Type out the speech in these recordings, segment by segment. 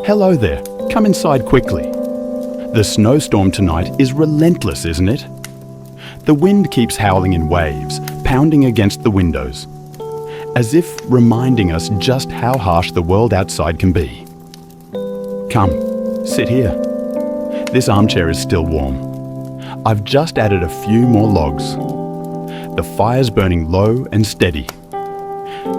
Hello there, come inside quickly. The snowstorm tonight is relentless, isn't it? The wind keeps howling in waves, pounding against the windows, as if reminding us just how harsh the world outside can be. Come, sit here. This armchair is still warm. I've just added a few more logs. The fire's burning low and steady.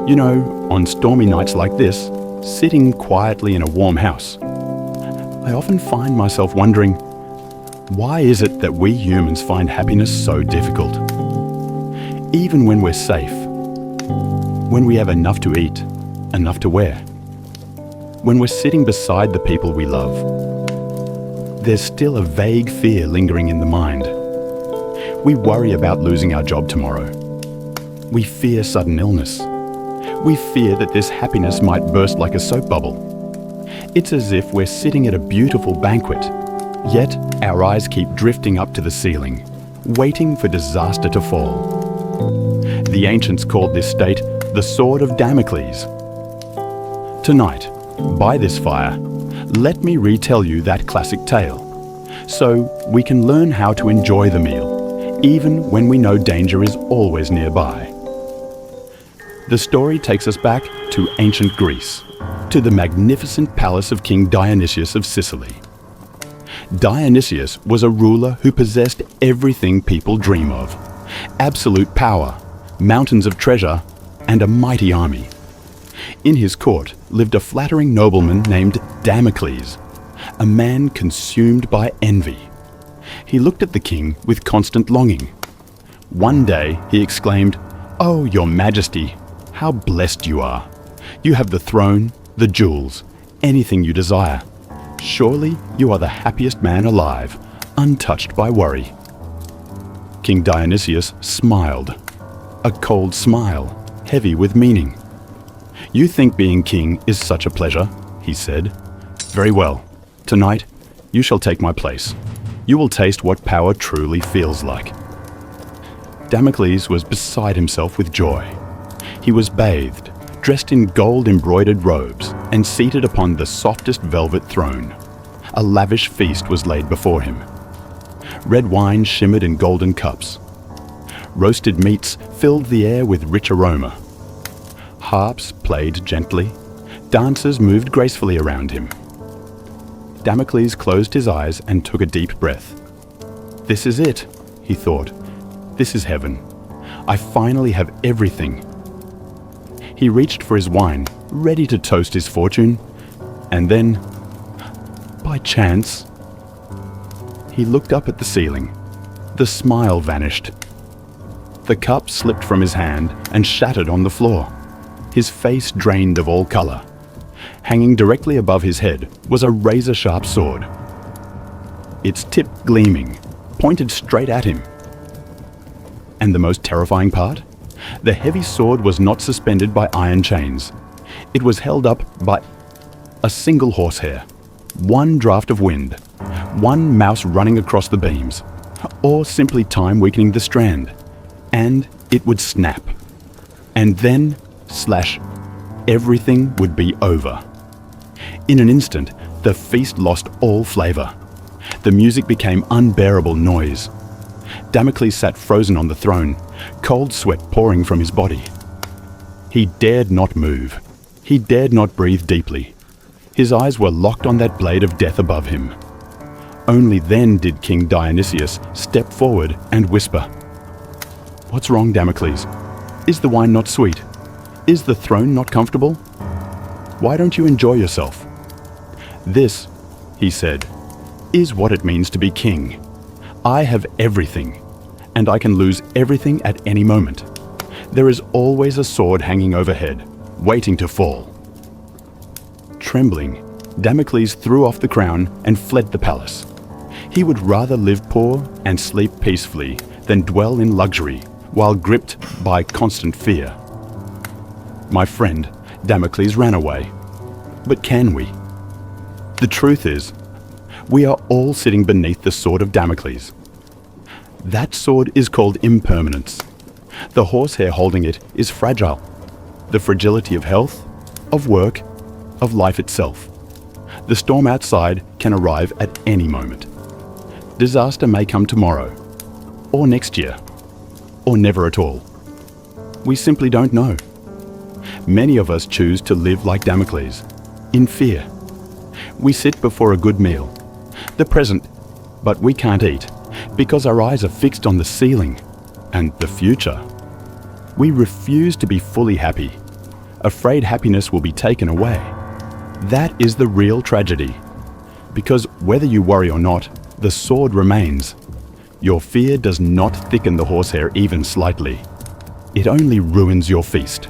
You know, on stormy nights like this, sitting quietly in a warm house, I often find myself wondering, why is it that we humans find happiness so difficult? Even when we're safe, when we have enough to eat, enough to wear, when we're sitting beside the people we love, there's still a vague fear lingering in the mind. We worry about losing our job tomorrow. We fear sudden illness. We fear that this happiness might burst like a soap bubble. It's as if we're sitting at a beautiful banquet, yet our eyes keep drifting up to the ceiling, waiting for disaster to fall. The ancients called this state the sword of Damocles. Tonight, by this fire, let me retell you that classic tale, so we can learn how to enjoy the meal, even when we know danger is always nearby. The story takes us back to ancient Greece, to the magnificent palace of King Dionysius of Sicily. Dionysius was a ruler who possessed everything people dream of: absolute power, mountains of treasure, and a mighty army. In his court lived a flattering nobleman named Damocles, a man consumed by envy. He looked at the king with constant longing. One day he exclaimed, "Oh, your majesty, how blessed you are! You have the throne, the jewels, anything you desire. Surely you are the happiest man alive, untouched by worry." King Dionysius smiled, a cold smile, heavy with meaning. "You think being king is such a pleasure," he said. "Very well. Tonight, you shall take my place. You will taste what power truly feels like." Damocles was beside himself with joy. He was bathed, dressed in gold-embroidered robes, and seated upon the softest velvet throne. A lavish feast was laid before him. Red wine shimmered in golden cups. Roasted meats filled the air with rich aroma. Harps played gently. Dancers moved gracefully around him. Damocles closed his eyes and took a deep breath. "This is it," he thought. "This is heaven. I finally have everything." He reached for his wine, ready to toast his fortune, and then, by chance, he looked up at the ceiling. The smile vanished. The cup slipped from his hand and shattered on the floor. His face drained of all color. Hanging directly above his head was a razor-sharp sword, its tip gleaming, pointed straight at him. And the most terrifying part? The heavy sword was not suspended by iron chains. It was held up by a single horsehair, one draft of wind, one mouse running across the beams, or simply time weakening the strand, and it would snap. And then, slash, everything would be over. In an instant, the feast lost all flavor. The music became unbearable noise. Damocles sat frozen on the throne, cold sweat pouring from his body. He dared not move. He dared not breathe deeply. His eyes were locked on that blade of death above him. Only then did King Dionysius step forward and whisper, "What's wrong, Damocles? Is the wine not sweet? Is the throne not comfortable? Why don't you enjoy yourself? This," he said, "is what it means to be king. I have everything, and I can lose everything at any moment. There is always a sword hanging overhead, waiting to fall." Trembling, Damocles threw off the crown and fled the palace. He would rather live poor and sleep peacefully than dwell in luxury while gripped by constant fear. My friend, Damocles ran away. But can we? The truth is, we are all sitting beneath the sword of Damocles. That sword is called impermanence. The horsehair holding it is fragile. The fragility of health, of work, of life itself. The storm outside can arrive at any moment. Disaster may come tomorrow, or next year, or never at all. We simply don't know. Many of us choose to live like Damocles, in fear. We sit before a good meal, the present, but we can't eat because our eyes are fixed on the ceiling and the future. We refuse to be fully happy, afraid happiness will be taken away. That is the real tragedy, because whether you worry or not, the sword remains. Your fear does not thicken the horsehair even slightly. It only ruins your feast.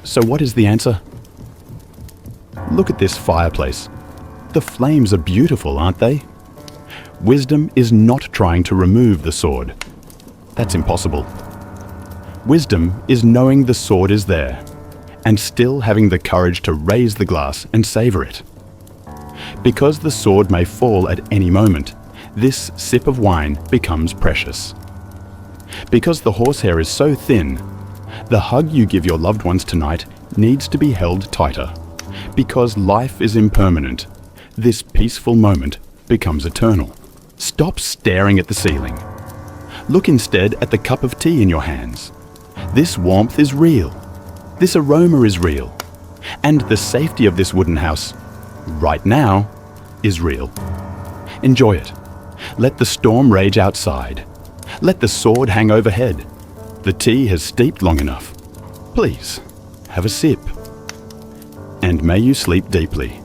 So what is the answer? Look at this fireplace. The flames are beautiful, aren't they? Wisdom is not trying to remove the sword. That's impossible. Wisdom is knowing the sword is there, and still having the courage to raise the glass and savor it. Because the sword may fall at any moment, this sip of wine becomes precious. Because the horsehair is so thin, the hug you give your loved ones tonight needs to be held tighter. Because life is impermanent, this peaceful moment becomes eternal. Stop staring at the ceiling. Look instead at the cup of tea in your hands. This warmth is real. This aroma is real. And the safety of this wooden house, right now, is real. Enjoy it. Let the storm rage outside. Let the sword hang overhead. The tea has steeped long enough. Please, have a sip. And may you sleep deeply,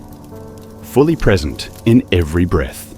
fully present in every breath.